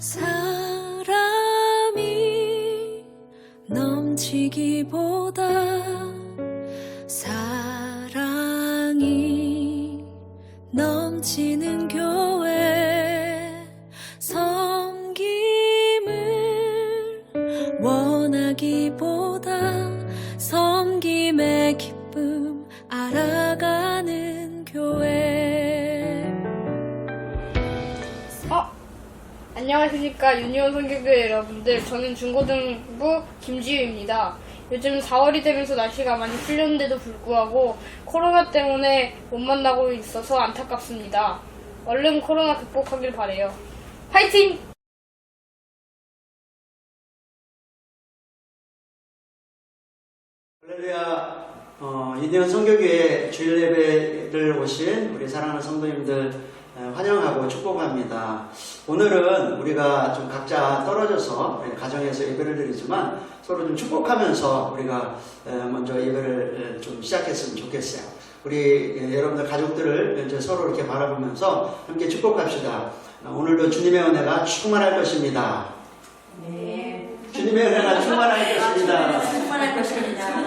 사람이 넘치기보다 사랑이 넘치는 교회, 섬김을 원하기보다 섬김의 기쁨 알아가는 교회. 안녕하십니까 유니온 선교교회 여러분들, 저는 중고등부 김지유입니다. 요즘 4월이 되면서 날씨가 많이 풀렸는데도 불구하고 코로나 때문에 못 만나고 있어서 안타깝습니다. 얼른 코로나 극복하길 바래요. 파이팅! 할렐루야. 유니온 선교교회 주일 예배를 오신 우리 사랑하는 성도님들 환영하고 축복합니다. 오늘은 우리가 좀 각자 떨어져서 가정에서 예배를 드리지만 서로 좀 축복하면서 우리가 먼저 예배를 좀 시작했으면 좋겠어요. 우리 여러분들 가족들을 이제 서로 이렇게 바라보면서 함께 축복합시다. 오늘도 주님의 은혜가 충만할 것입니다. 네. 주님의 은혜가 충만할 것입니다. 충만할 것입니다.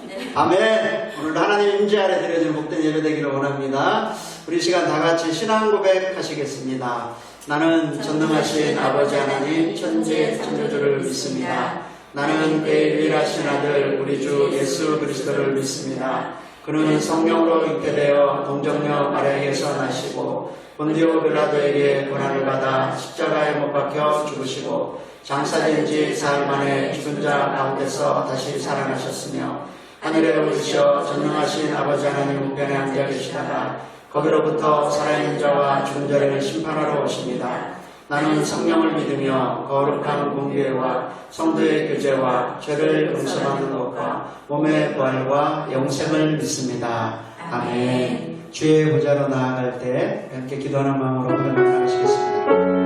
네. 아멘. 오늘도 하나님 임재 아래 드려지는 복된 예배 되기를 원합니다. 우리 시간 다 같이 신앙 고백 하시겠습니다. 나는 전능하신 아버지 하나님 천지의 창조주를 믿습니다. 나는 그의 유일하신 아들 우리 주 예수 그리스도를 믿습니다. 그는 성령으로 잉태되어 동정녀 마리아에게서 나시고 본디오 빌라도에게 고난을 받아 십자가에 못 박혀 죽으시고 장사된 지 사흘 만에 죽은 자 가운데서 다시 살아나셨으며 하늘에 오르셔 전능하신 아버지 하나님 우편에 앉아 계시다가 거기로부터 살아있는 자와 죽은 자를 심판하러 오십니다. 나는 성령을 믿으며 거룩한 공교회와 성도의 교제와 죄를 용서받는 것과 몸의 부활과 영생을 믿습니다. 아멘. 주의 보좌로 나아갈 때 함께 기도하는 마음으로 나아가시겠습니다.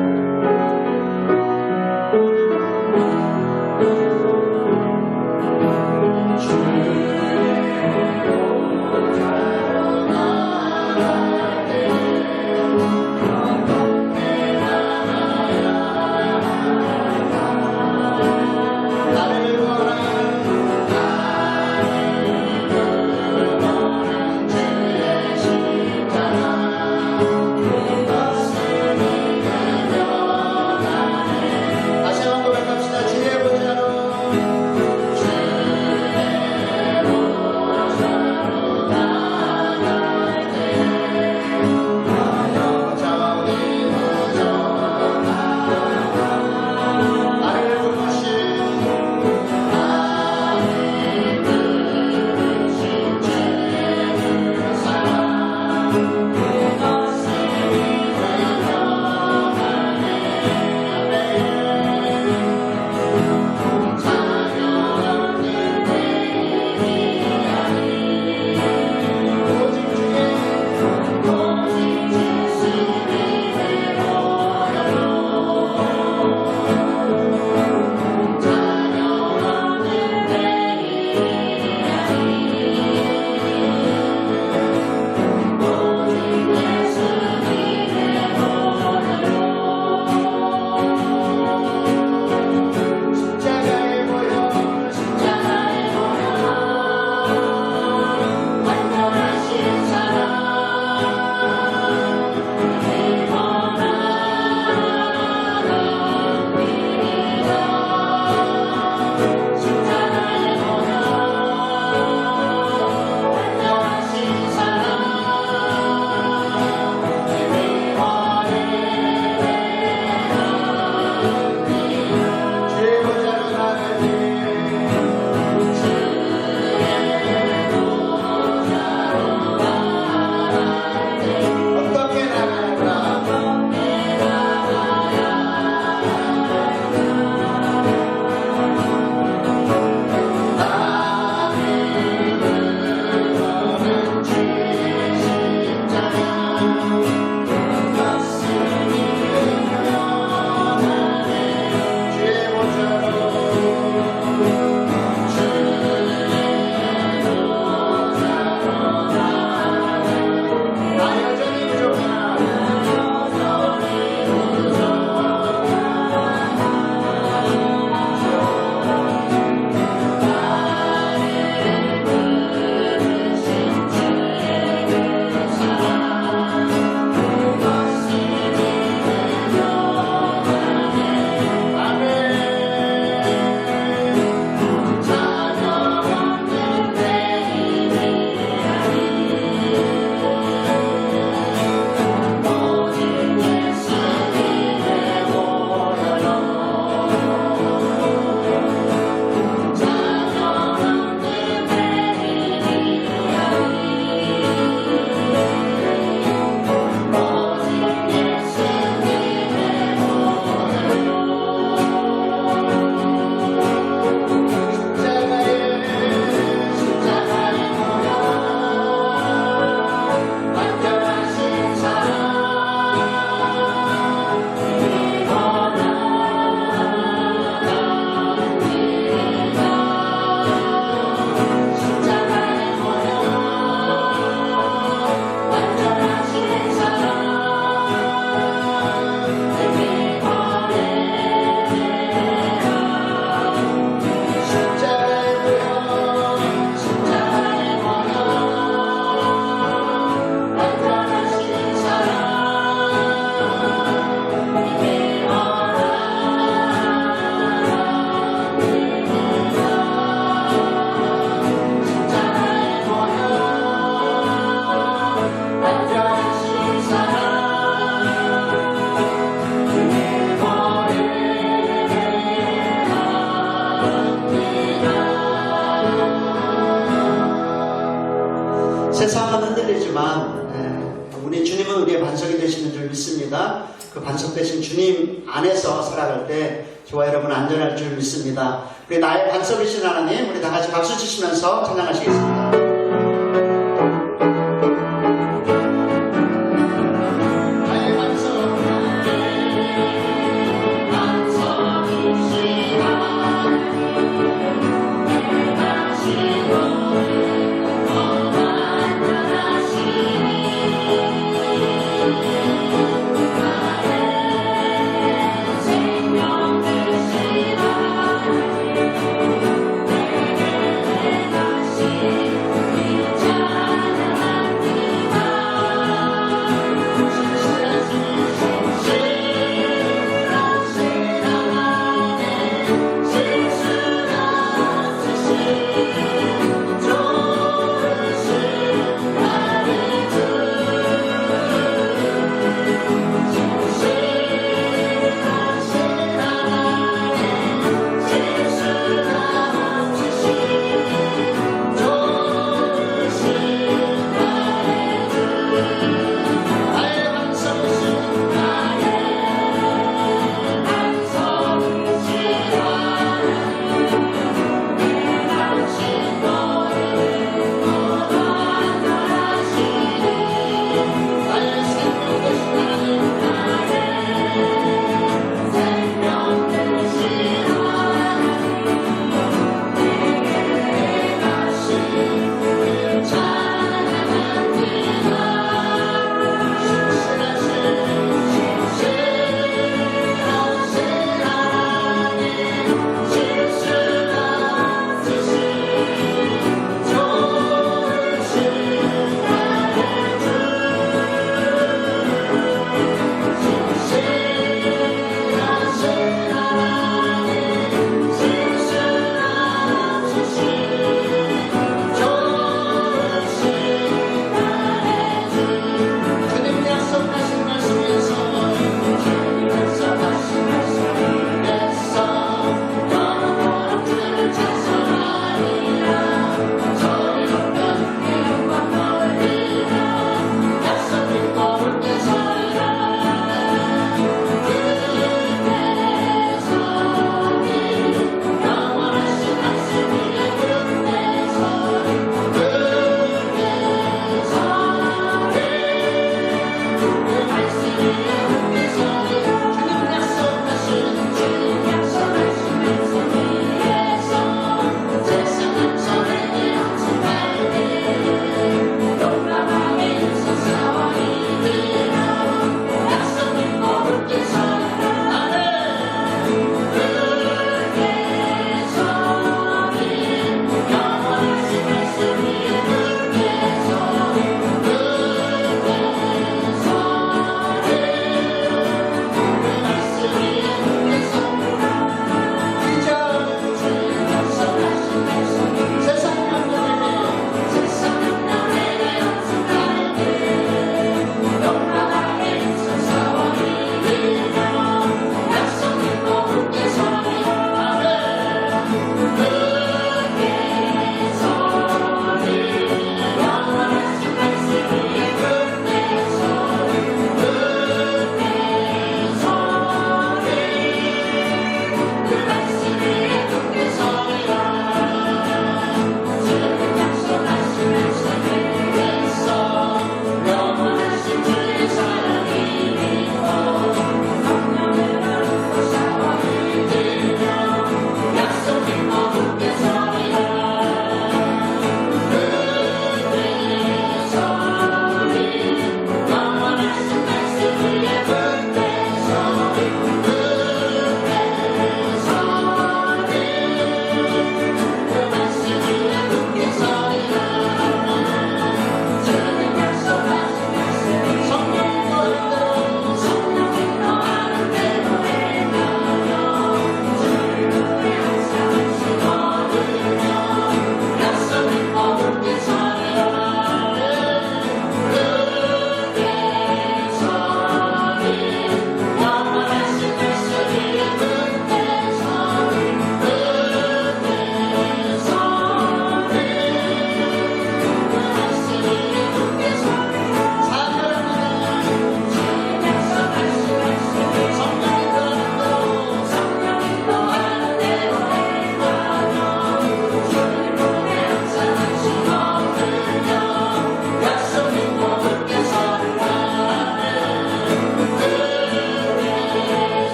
주의 되신 주님 안에서 살아갈 때 저와 여러분 안전할 줄 믿습니다. 우리 나의 반석이신 하나님, 우리 다 같이 박수 치시면서 찬양하시겠습니다. 내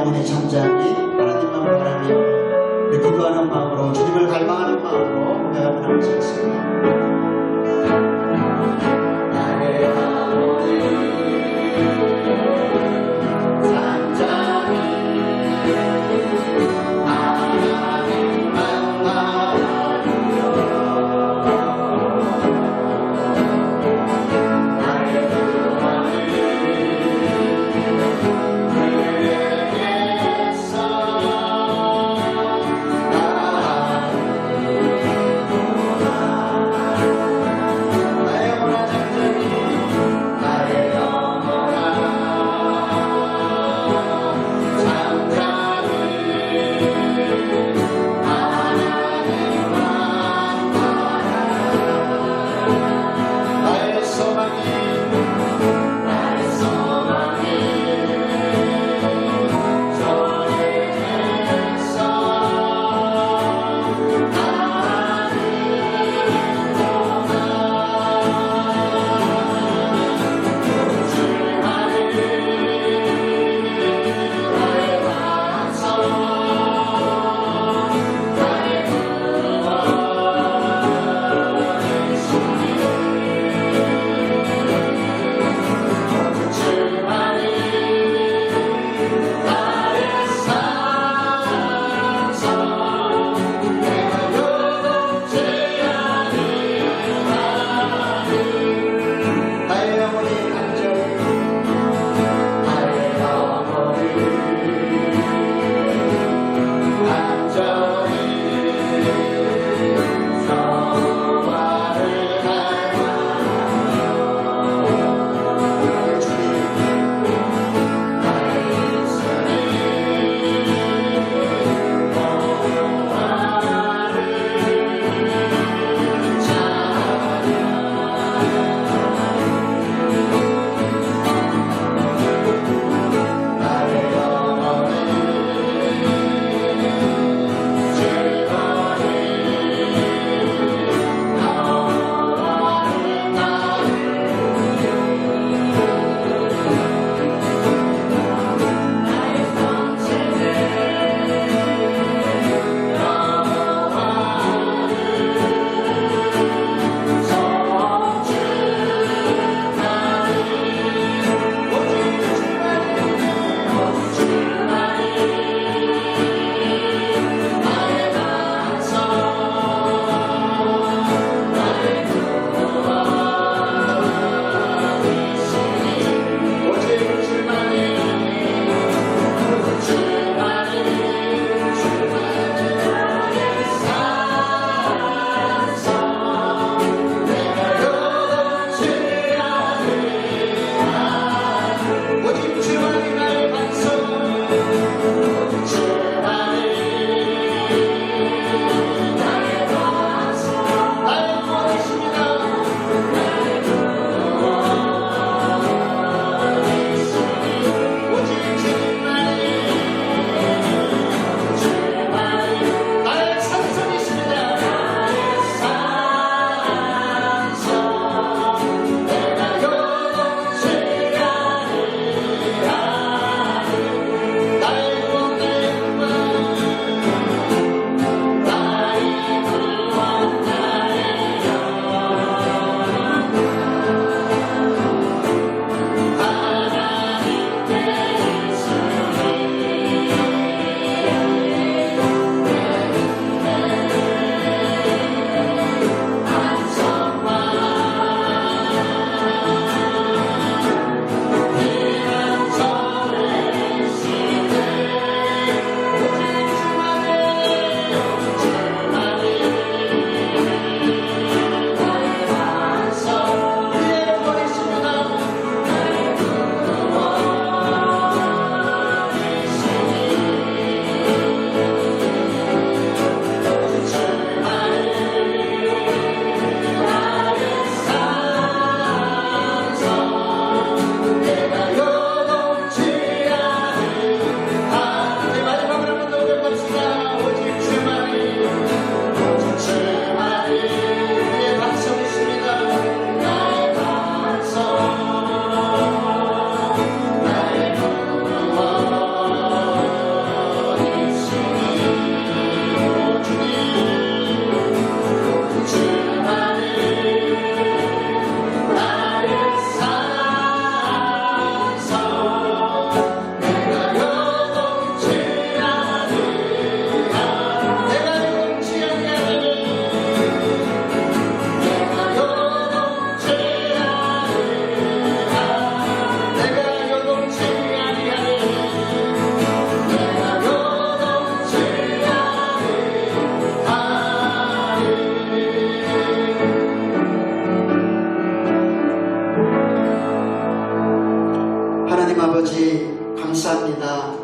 영혼이 잠잠히 하나님만 바라며 기도하는 마음으로 주님을 갈망하는 마음으로 고백 한번 하시겠습니다. 나의 영혼이 잠잠히 하나님만 바라며 나의 영혼이 그에게서 하나님 아버지 감사합니다.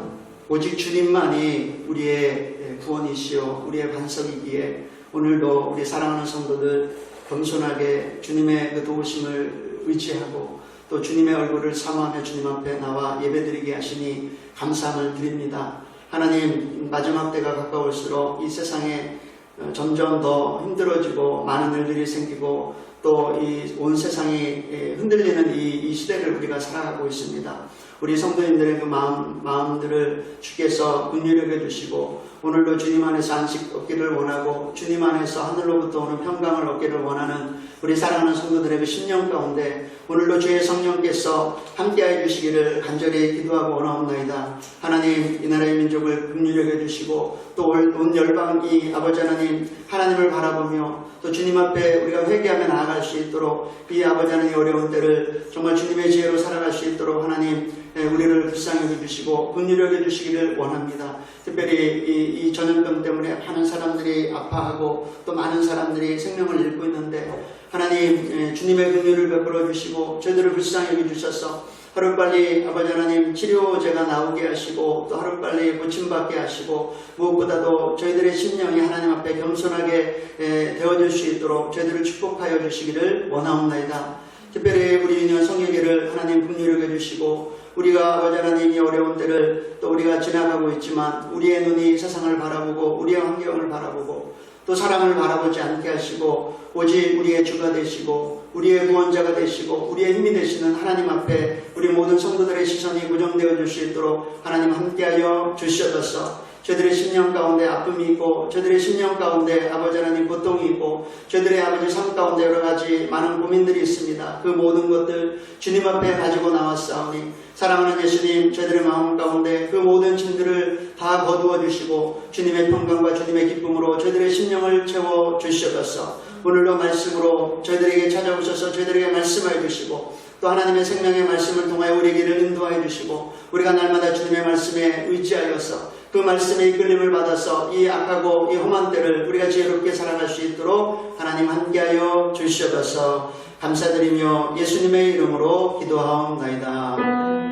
오직 주님만이 우리의 구원이시요 우리의 반석이기에 오늘도 우리 사랑하는 성도들 겸손하게 주님의 그 도우심을 의지하고 또 주님의 얼굴을 사모하며 주님 앞에 나와 예배드리게 하시니 감사함을 드립니다. 하나님, 마지막 때가 가까울수록 이 세상에 점점 더 힘들어지고 많은 일들이 생기고 또 이 온 세상이 흔들리는 이 시대를 우리가 살아가고 있습니다. 우리 성도님들의 그 마음들을 주께서 긍휼히 주시고 오늘도 주님 안에서 안식 얻기를 원하고 주님 안에서 하늘로부터 오는 평강을 얻기를 원하는 우리 사랑하는 성도들의 그 심령 가운데 오늘도 주의 성령께서 함께해 주시기를 간절히 기도하고 원하옵나이다. 하나님, 이 나라의 민족을 긍휼히 여겨주시고 또 온 열방이 아버지 하나님 하나님을 바라보며 또 주님 앞에 우리가 회개하며 나아갈 수 있도록 이 아버지 하나님의 어려운 때를 정말 주님의 지혜로 살아갈 수 있도록 하나님 우리를 불쌍히 여겨주시고 긍휼히 여겨주시기를 원합니다. 특별히 이 전염병 때문에 많은 사람들이 아파하고 또 많은 사람들이 생명을 잃고 있는데 하나님 주님의 긍휼을 베풀어 주시고 저희들을 불쌍히 여겨주셔서 하루빨리 아버지 하나님 치료제가 나오게 하시고 또 하루빨리 고침받게 하시고 무엇보다도 저희들의 심령이 하나님 앞에 겸손하게 되어질 수 있도록 저희들을 축복하여 주시기를 원하옵나이다. 특별히 우리 유년 성령회를 하나님 긍휼히 여겨주시고 우리가 아버지 하나님이 어려운 때를 또 우리가 지나가고 있지만 우리의 눈이 세상을 바라보고 우리의 환경을 바라보고 또 사람을 바라보지 않게 하시고 오직 우리의 주가 되시고 우리의 구원자가 되시고 우리의 힘이 되시는 하나님 앞에 우리 모든 성도들의 시선이 고정되어 줄 수 있도록 하나님 함께하여 주시옵소서. 저들의 심령 가운데 아픔이 있고 저들의 심령 가운데 아버지 하나님 고통이 있고 저들의 아버지 삶 가운데 여러 가지 많은 고민들이 있습니다. 그 모든 것들 주님 앞에 가지고 나왔사오니 사랑하는 예수님, 저들의 마음 가운데 그 모든 짐들을 다 거두어 주시고 주님의 평강과 주님의 기쁨으로 저들의 심령을 채워 주시옵소서. 오늘도 말씀으로 저희들에게 찾아오셔서 저희들에게 말씀하여 주시고 또 하나님의 생명의 말씀을 통하여 우리 길을 인도하여 주시고 우리가 날마다 주님의 말씀에 의지하여서 그 말씀의 이끌림을 받아서 이 악하고 이 험한 때를 우리가 지혜롭게 살아갈 수 있도록 하나님 함께하여 주시옵소서. 감사드리며 예수님의 이름으로 기도하옵나이다. 아멘.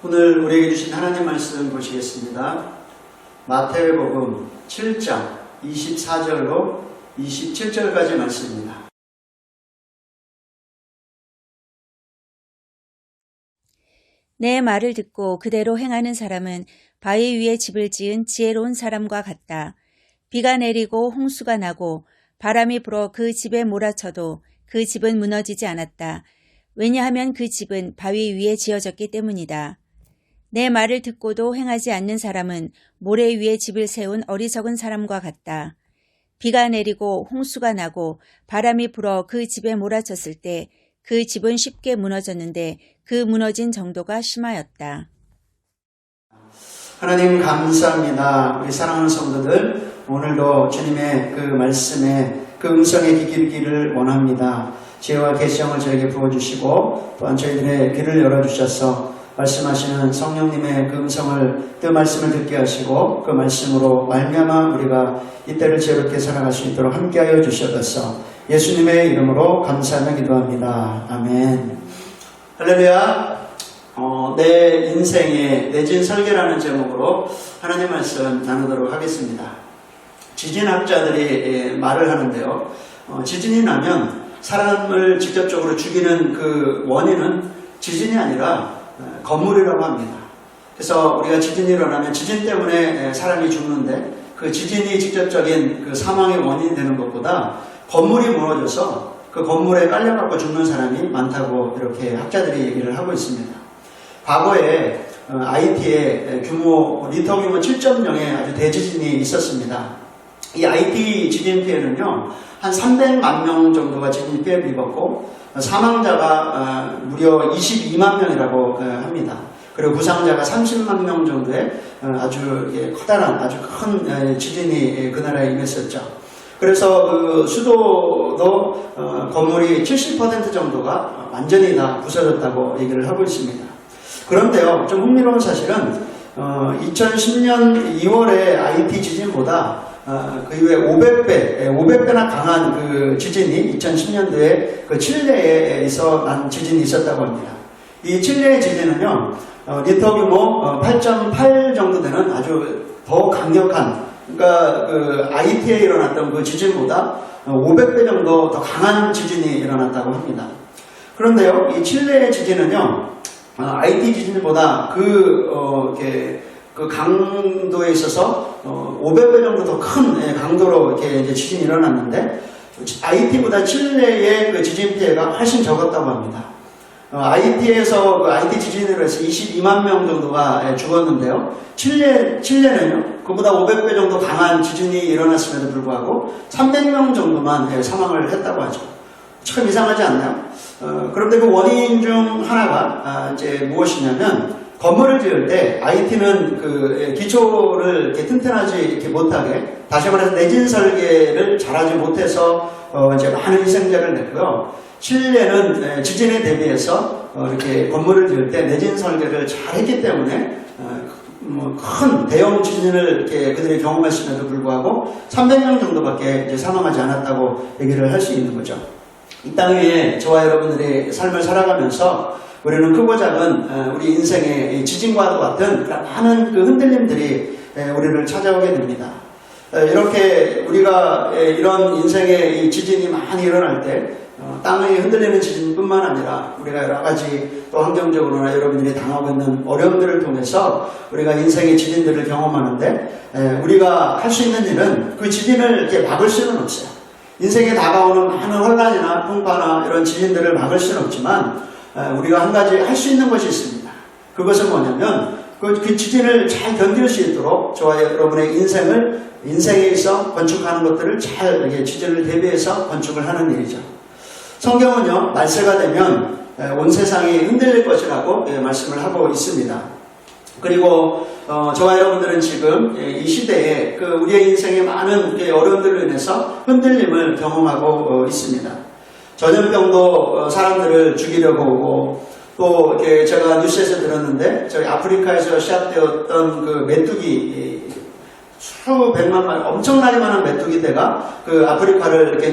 오늘 우리에게 주신 하나님 말씀 보시겠습니다. 마태복음 7장 24절로 27절까지 말씀입니다. 내 말을 듣고 그대로 행하는 사람은 바위 위에 집을 지은 지혜로운 사람과 같다. 비가 내리고 홍수가 나고 바람이 불어 그 집에 몰아쳐도 그 집은 무너지지 않았다. 왜냐하면 그 집은 바위 위에 지어졌기 때문이다. 내 말을 듣고도 행하지 않는 사람은 모래 위에 집을 세운 어리석은 사람과 같다. 비가 내리고 홍수가 나고 바람이 불어 그 집에 몰아쳤을 때 그 집은 쉽게 무너졌는데 그 무너진 정도가 심하였다. 하나님 감사합니다. 우리 사랑하는 성도들, 오늘도 주님의 그 말씀에 그 음성에 귀 기울기를 원합니다. 지혜와 계시형을 저에게 부어주시고 또한 저희들의 귀를 열어주셔서 말씀하시는 성령님의 그 음성을 그 말씀을 듣게 하시고 그 말씀으로 말미암아 우리가 이때를 지혜롭게 살아갈 수 있도록 함께하여 주셔서 예수님의 이름으로 감사하며 기도합니다. 아멘. 할렐루야. 내 인생의 내진 설계라는 제목으로 하나님 말씀 나누도록 하겠습니다. 지진학자들이 말을 하는데요. 지진이 나면 사람을 직접적으로 죽이는 그 원인은 지진이 아니라 건물이라고 합니다. 그래서 우리가 지진이 일어나면 지진 때문에 사람이 죽는데 그 지진이 직접적인 그 사망의 원인이 되는 것보다 건물이 무너져서 그 건물에 깔려갖고 죽는 사람이 많다고 이렇게 학자들이 얘기를 하고 있습니다. 과거에 IT에 리터 규모 7.0의 아주 대지진이 있었습니다. 이 IT 지진 피해는요, 한 300만 명 정도가 지진 피해를 입었고 사망자가 무려 22만 명이라고 합니다. 그리고 부상자가 30만 명 정도의 아주 커다란 아주 큰 지진이 그 나라에 임했었죠. 그래서 그 수도도 건물이 70% 정도가 완전히 다 부서졌다고 얘기를 하고 있습니다. 그런데요, 좀 흥미로운 사실은 2010년 2월에 IT 지진보다 그 이후에 500배나 강한 그 지진이 2010년도에 그 칠레에서 난 지진이 있었다고 합니다. 이 칠레의 지진은요, 리터 규모 8.8 정도 되는 아주 더 강력한, 그러니까 그 IT에 일어났던 그 지진보다 500배 정도 더 강한 지진이 일어났다고 합니다. 그런데요, 이 칠레의 지진은요, IT 지진보다 이렇게 그 강도에 있어서 500배 정도 더 큰 강도로 이렇게 이제 지진이 일어났는데, IT보다 칠레의 그 지진 피해가 훨씬 적었다고 합니다. IT에서 그 IT 지진으로 해서 22만 명 정도가 죽었는데요. 칠레는요, 그보다 500배 정도 강한 지진이 일어났음에도 불구하고 300명 정도만 사망을 했다고 하죠. 참 이상하지 않나요? 그런데 그 원인 중 하나가 이제 무엇이냐면, 건물을 지을 때 IT는 그 기초를 이렇게 튼튼하지 이렇게 못하게, 다시 말해서 내진 설계를 잘하지 못해서 이제 많은 희생자를 냈고요. 칠레는 지진에 대비해서 이렇게 건물을 지을 때 내진 설계를 잘했기 때문에 큰 대형 지진을 이렇게 그들이 경험했음에도 불구하고 300명 정도밖에 이제 사망하지 않았다고 얘기를 할 수 있는 거죠. 이 땅 위에 저와 여러분들의 삶을 살아가면서 우리는 크고 작은 우리 인생의 지진과도 같은 많은 그 흔들림들이 우리를 찾아오게 됩니다. 이렇게 우리가 이런 인생의 이 지진이 많이 일어날 때 땅이 흔들리는 지진뿐만 아니라 우리가 여러 가지 또 환경적으로나 여러분들이 당하고 있는 어려움들을 통해서 우리가 인생의 지진들을 경험하는데, 우리가 할 수 있는 일은 그 지진을 이렇게 막을 수는 없어요. 인생에 다가오는 많은 혼란이나 풍파나 이런 지진들을 막을 수는 없지만, 우리가 한 가지 할 수 있는 것이 있습니다. 그것은 뭐냐면 그 지진을 잘 견딜 수 있도록 저와 여러분의 인생에 있어 건축하는 것들을 잘 이렇게 지진을 대비해서 건축을 하는 일이죠. 성경은요, 말세가 되면 온 세상이 흔들릴 것이라고 말씀을 하고 있습니다. 그리고 저와 여러분들은 지금 이 시대에 그 우리의 인생의 많은 어려움들로 인해서 흔들림을 경험하고 있습니다. 전염병도 사람들을 죽이려고 오고, 또 이렇게 제가 뉴스에서 들었는데 저희 아프리카에서 시작되었던 그 메뚜기 수백만 마리, 엄청나게 많은 메뚜기대가 그 아프리카를 이렇게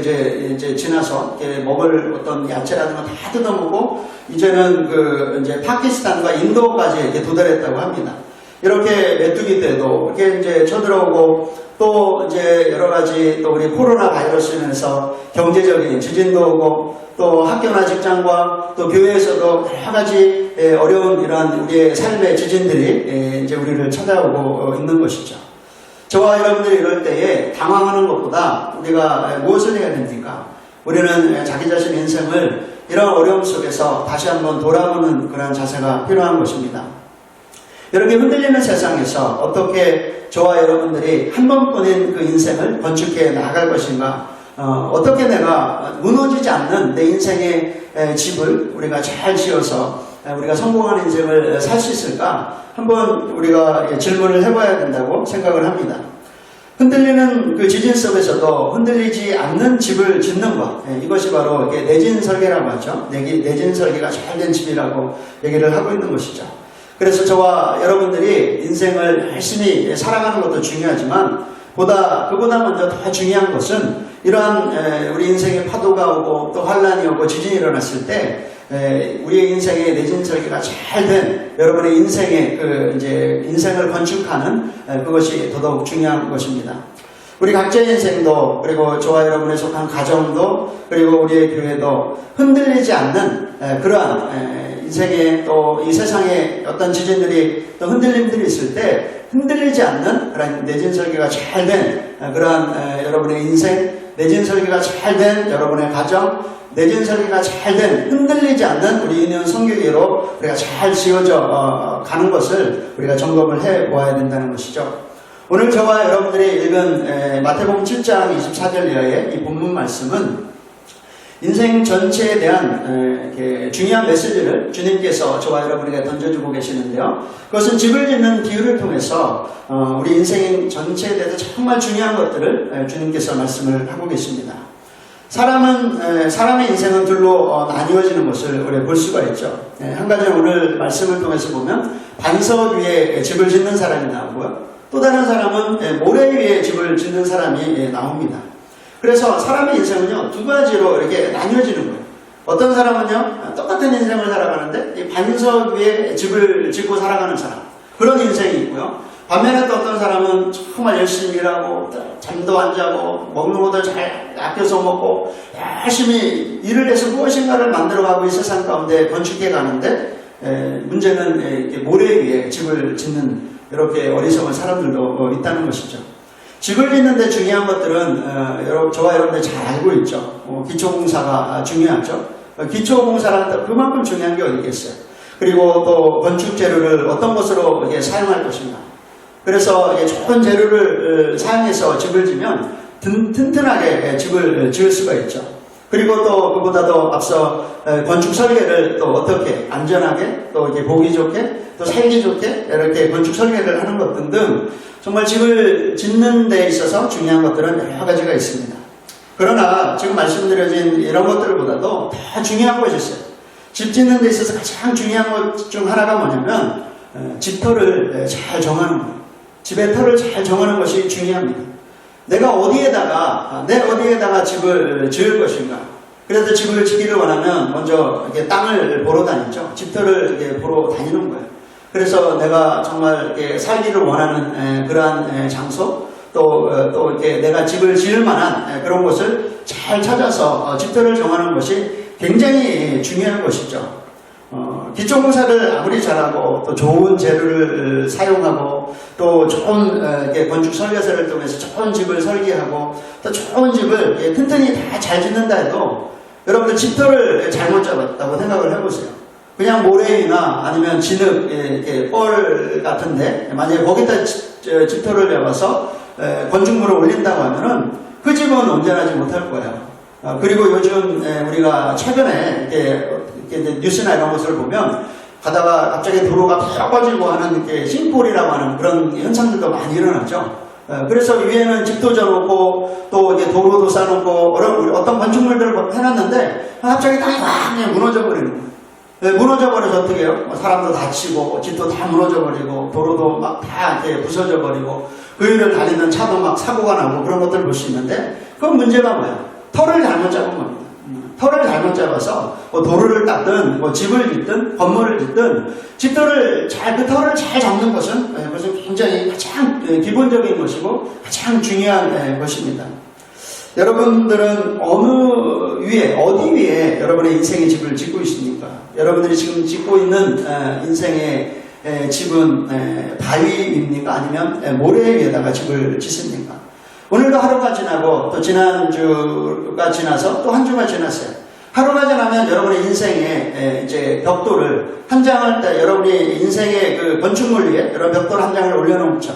이제 지나서 이렇게 먹을 어떤 야채라든가 다 뜯어먹고 이제는 그 이제 파키스탄과 인도까지 이렇게 도달했다고 합니다. 이렇게 메뚜기대도 이렇게 이제 쳐들어오고, 또 이제 여러 가지 또 우리 코로나 바이러스로 인해서 경제적인 지진도 오고, 또 학교나 직장과 또 교회에서도 여러 가지 어려운 이러한 우리의 삶의 지진들이 이제 우리를 찾아오고 있는 것이죠. 저와 여러분들이 이럴 때에 당황하는 것보다 우리가 무엇을 해야 됩니까? 우리는 자기 자신 인생을 이런 어려움 속에서 다시 한번 돌아보는 그런 자세가 필요한 것입니다. 이렇게 흔들리는 세상에서 어떻게 저와 여러분들이 한 번뿐인 그 인생을 건축해 나갈 것인가, 어떻게 내가 무너지지 않는 내 인생의 집을 우리가 잘 지어서 우리가 성공한 인생을 살 수 있을까, 한번 우리가 질문을 해봐야 된다고 생각을 합니다. 흔들리는 그 지진 속에서도 흔들리지 않는 집을 짓는 것, 이것이 바로 내진 설계라고 하죠. 내진 설계가 잘 된 집이라고 얘기를 하고 있는 것이죠. 그래서 저와 여러분들이 인생을 열심히 살아가는 것도 중요하지만, 그보다 먼저 더 중요한 것은 이러한 우리 인생의 파도가 오고 또 환란이 오고 지진이 일어났을 때 우리의 인생의 내진 설계가 잘 된 여러분의 인생의 인생을 건축하는 그것이 더더욱 중요한 것입니다. 우리 각자의 인생도, 그리고 저와 여러분의 속한 가정도, 그리고 우리의 교회도 흔들리지 않는 그러한 인생의 또 이 세상에 어떤 지진들이 또 흔들림들이 있을 때 흔들리지 않는 그런 내진 설계가 잘 된 그러한 여러분의 인생, 내진 설계가 잘 된 여러분의 가정, 내진 설계가 잘 된 흔들리지 않는 우리 인연 성교계로 우리가 잘 지어져 가는 것을 우리가 점검을 해 보아야 된다는 것이죠. 오늘 저와 여러분들이 읽은 마태복음 7장 24절 이하의 이 본문 말씀은 인생 전체에 대한 중요한 메시지를 주님께서 저와 여러분에게 던져주고 계시는데요. 그것은 집을 짓는 비유를 통해서 우리 인생 전체에 대해서 정말 중요한 것들을 주님께서 말씀을 하고 계십니다. 사람의 인생은 둘로 나뉘어지는 것을 우리가 볼 수가 있죠. 한 가지 오늘 말씀을 통해서 보면 반석 위에 집을 짓는 사람이 나오고요. 또 다른 사람은 모래 위에 집을 짓는 사람이 나옵니다. 그래서 사람의 인생은요, 두 가지로 이렇게 나뉘어지는 거예요. 어떤 사람은요, 똑같은 인생을 살아가는데 이 반석 위에 집을 짓고 살아가는 사람, 그런 인생이 있고요. 반면에 또 어떤 사람은 정말 열심히 일하고 잠도 안 자고 먹는 것도 잘 아껴서 먹고 열심히 일을 해서 무엇인가를 만들어가고 이 세상 가운데 건축해 가는데 문제는 모래 위에 집을 짓는 이렇게 어리석은 사람들도 있다는 것이죠. 집을 짓는데 중요한 것들은 저와 여러분들 잘 알고 있죠. 기초공사가 중요하죠. 기초공사라는 그만큼 중요한 게 어디 있겠어요. 그리고 또 건축 재료를 어떤 것으로 사용할 것인가. 그래서 좋은 재료를 사용해서 집을 지면 튼튼하게 집을 지을 수가 있죠. 그리고 또 그보다도 앞서 건축 설계를 또 어떻게 안전하게 또 이렇게 보기 좋게 또 살기 좋게 이렇게 건축 설계를 하는 것 등등 정말 집을 짓는 데 있어서 중요한 것들은 여러 가지가 있습니다. 그러나 지금 말씀드려진 이런 것들보다도 더 중요한 것이 있어요. 집 짓는 데 있어서 가장 중요한 것 중 하나가 뭐냐면 집터를 잘 정하는 거예요. 집의 터를 잘 정하는 것이 중요합니다. 내가 어디에다가 집을 지을 것인가. 그래서 집을 짓기를 원하면 먼저 이렇게 땅을 보러 다니죠. 집터를 이렇게 보러 다니는 거예요. 그래서 내가 정말 이렇게 살기를 원하는 그러한 장소 또 이렇게 내가 집을 지을 만한 그런 곳을 잘 찾아서 집터를 정하는 것이 굉장히 중요한 것이죠. 기초공사를 아무리 잘하고 또 좋은 재료를 사용하고 또 좋은 건축 설계서를 통해서 좋은 집을 설계하고 또 좋은 집을 튼튼히 다 잘 짓는다 해도 여러분들 집터를 잘못 잡았다고 생각을 해보세요. 그냥 모래이나 아니면 진흙, 뻘 같은데 만약에 거기다 집터를 잡아서 건축물을 올린다고 하면은 그 집은 온전하지 못할 거예요. 그리고 요즘 우리가 최근에 이렇게 뉴스나 이런 것을 보면 가다가 갑자기 도로가 팍 꺼지고 하는 싱폴이라고 하는 그런 현상들도 많이 일어나죠. 그래서 위에는 집도 져놓고 또 이렇게 도로도 쌓아놓고 어떤 건축물들을 해놨는데 갑자기 땅이 확 무너져 버리는 거예요. 무너져 버려서 어떻게 해요? 사람도 다치고 집도 다 무너져 버리고 도로도 막 다 이렇게 부서져 버리고 그 위를 달리는 차도 막 사고가 나고 그런 것들을 볼 수 있는데 그건 문제가 뭐예요? 터를 잘못 잡은 겁니다. 터를 잘못 잡아서 도로를 닦든 집을 짓든 건물을 짓든 집터를 그 터를 잘 잡는 것은 그것은 굉장히 가장 기본적인 것이고 가장 중요한 것입니다. 여러분들은 어디 위에 여러분의 인생의 집을 짓고 있습니까? 여러분들이 지금 짓고 있는 인생의 집은 바위입니까? 아니면 모래 위에다가 집을 짓습니까? 오늘도 하루가 지나고 또 지난주가 지나서 또 한 주가 지났어요. 하루가 지나면 여러분의 인생의 이제 벽돌을 한 장을 여러분이 인생의 그 건축물 위에 여러분 벽돌 한 장을 올려놓죠.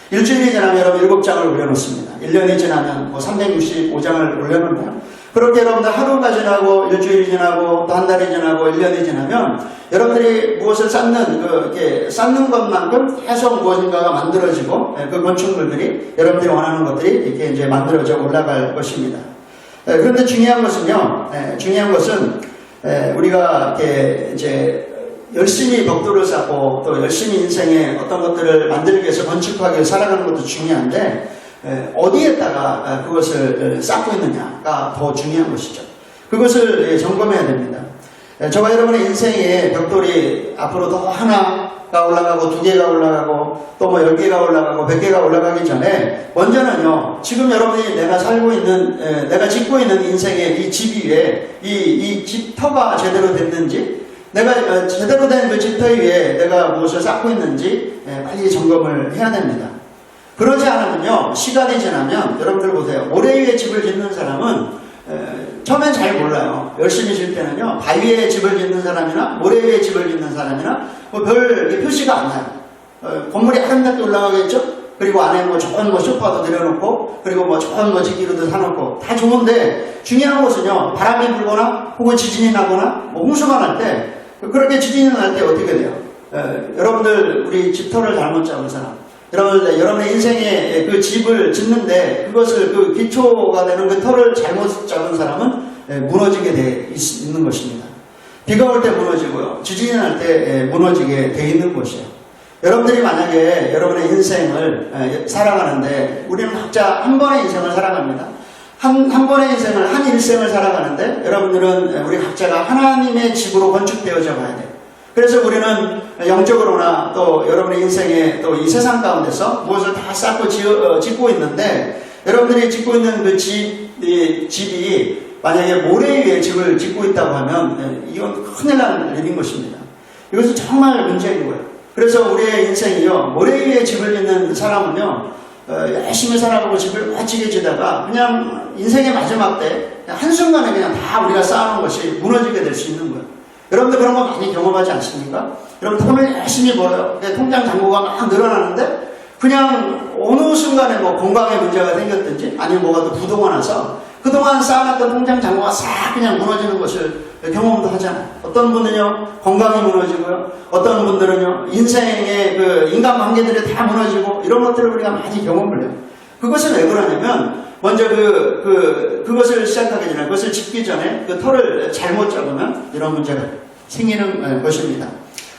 일주일이 지나면 여러분 7장을 올려놓습니다. 1년이 지나면 365장을 올려놓나요? 그렇게 여러분들 하루가 지나고 일주일이 지나고 또 한 달이 지나고 1년이 지나면 여러분들이 무엇을 이렇게 쌓는 것만큼 계속 무엇인가가 만들어지고 그 건축물들이 여러분들이 원하는 것들이 이렇게 이제 만들어져 올라갈 것입니다. 그런데 중요한 것은 우리가 이렇게 이제 열심히 벽돌을 쌓고 또 열심히 인생의 어떤 것들을 만들기 위해서 건축하기 위해서 살아가는 것도 중요한데 어디에다가 그것을 쌓고 있느냐가 더 중요한 것이죠. 그것을 점검해야 됩니다. 저와 여러분의 인생의 벽돌이 앞으로 더 하나가 올라가고 2개가 올라가고 또 10개가 올라가고 100개가 올라가기 전에 먼저는요, 지금 여러분이 내가 살고 있는, 내가 짓고 있는 인생의 이 집 위에 이 집터가 제대로 됐는지, 내가 제대로 된 그 집터 위에 내가 무엇을 쌓고 있는지 빨리 점검을 해야 됩니다. 그러지 않으면요, 시간이 지나면 여러분들 보세요. 모래 위에 집을 짓는 사람은 처음엔 잘 몰라요. 열심히 질 때는요, 바위에 집을 짓는 사람이나 모래 위에 집을 짓는 사람이나 별 표시가 안 나요. 건물이 아름답게 올라가겠죠? 그리고 안에 좋은 소파도 들여놓고, 그리고 좋은 지기로도 사놓고, 다 좋은데, 중요한 것은요, 바람이 불거나, 혹은 지진이 나거나, 홍수가 날 때, 그렇게 지진이 날 때 어떻게 돼요? 여러분들, 우리 집터를 잘못 잡은 사람, 여러분의 인생의 그 집을 짓는데 그것을 그 기초가 되는 그 터를 잘못 잡은 사람은 무너지게 돼 있는 것입니다. 비가 올 때 무너지고요. 지진이 날 때 무너지게 돼 있는 것이에요. 여러분들이 만약에 여러분의 인생을 살아가는데 우리는 각자 한 번의 인생을 살아갑니다. 한 번의 인생을, 한 일생을 살아가는데 여러분들은 우리 각자가 하나님의 집으로 건축되어져 가야 돼요. 그래서 우리는 영적으로나 또 여러분의 인생에 또 이 세상 가운데서 무엇을 다 쌓고 짓고 있는데 여러분들이 짓고 있는 그 집이 만약에 모래 위에 집을 짓고 있다고 하면 이건 큰일 날 일인 것입니다. 이것은 정말 문제인 거예요. 그래서 우리의 인생이요, 모래 위에 집을 짓는 사람은요, 열심히 살아가고 집을 멋지게 지다가 그냥 인생의 마지막 때 한순간에 그냥 다 우리가 쌓아놓은 것이 무너지게 될 수 있는 거예요. 여러분들 그런 거 많이 경험하지 않습니까? 여러분 돈을 열심히 벌어요. 통장 잔고가 막 늘어나는데 그냥 어느 순간에 뭐 건강에 문제가 생겼든지 아니면 뭐가 또 부도가 나서 그동안 쌓아놨던 통장 잔고가 싹 그냥 무너지는 것을 경험도 하잖아요. 어떤 분은요 건강이 무너지고요, 어떤 분들은요 인생의 그 인간관계들이 다 무너지고 이런 것들을 우리가 많이 경험을 해요. 그것은 왜 그러냐면 먼저 그것을 시작하기 전에, 그것을 짓기 전에 그 터를 잘못 잡으면 이런 문제가 생기는 것입니다.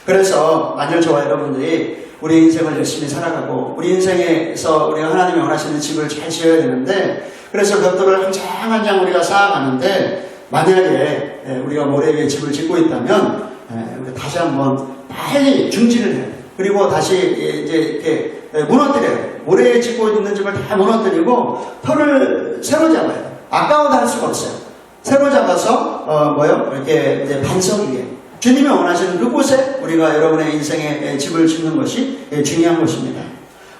그래서 만약 저와 여러분들이 우리 인생을 열심히 살아가고 우리 인생에서 우리가 하나님이 원하시는 집을 잘 지어야 되는데 그래서 벽돌을 한 장 한 장 우리가 쌓아가는데 만약에 우리가 모래 위에 집을 짓고 있다면 우리 다시 한번 빨리 중지를 해야 돼요. 그리고 다시 이제 이렇게 무너뜨려야 돼요. 모래 위에 짓고 있는 집을 다 무너뜨리고 터를 새로 잡아야 돼요. 아까워도 할 수가 없어요. 새로 잡아서 이렇게 이제 반석 위에 주님이 원하시는 그곳에 우리가 여러분의 인생의 집을 짓는 것이 중요한 것입니다.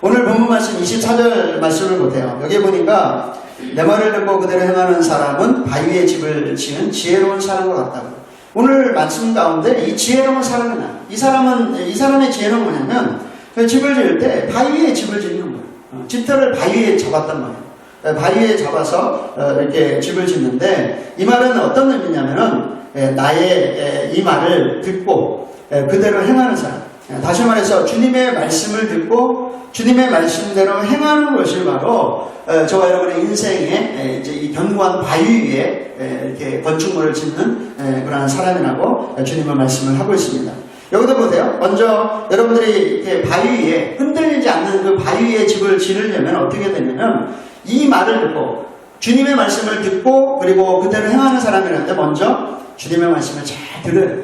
오늘 본문 말씀 24절 말씀을 보세요. 여기 보니까 내 말을 듣고 그대로 행하는 사람은 바위 위에 집을 지은 지혜로운 사람과 같다고. 오늘 말씀 가운데 이 지혜로운 사람이나 이 사람의 지혜는 뭐냐면 집을 지을 때 바위 위에 집을 짓는 거예요. 집터를 바위 위에 잡았단 말이에요. 바위 위에 잡아서 이렇게 집을 짓는데 이 말은 어떤 의미냐면은 나의 이 말을 듣고 그대로 행하는 사람. 다시 말해서 주님의 말씀을 듣고 주님의 말씀대로 행하는 것이 바로 저와 여러분의 인생에 이제 이 견고한 바위 위에 이렇게 건축물을 짓는 그러한 사람이라고 주님의 말씀을 하고 있습니다. 여기도 보세요. 먼저 여러분들이 이렇게 바위 위에 흔들리지 않는 그 바위 위에 집을 지으려면 어떻게 되냐면 이 말을 듣고 주님의 말씀을 듣고 그리고 그대로 행하는 사람이라는데 먼저 주님의 말씀을 잘 들어야 돼요.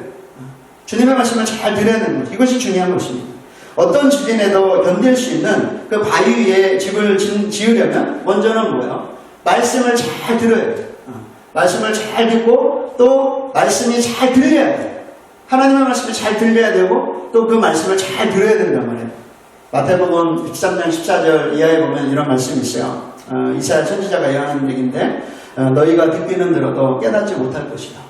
주님의 말씀을 잘 들어야 되는 것. 이것이 중요한 것입니다. 어떤 지진에도 견딜 수 있는 그 바위 위에 집을 지으려면 먼저는 뭐예요? 말씀을 잘 들어야 돼요. 말씀을 잘 듣고 또 말씀이 잘 들려야 돼요. 하나님의 말씀이 잘 들려야 되고 또 그 말씀을 잘 들어야 된단 말이에요. 마태복음 13장 14절 이하에 보면 이런 말씀이 있어요. 이사야 선지자가 예언하는 얘기인데 너희가 듣기는 들어도 깨닫지 못할 것이다.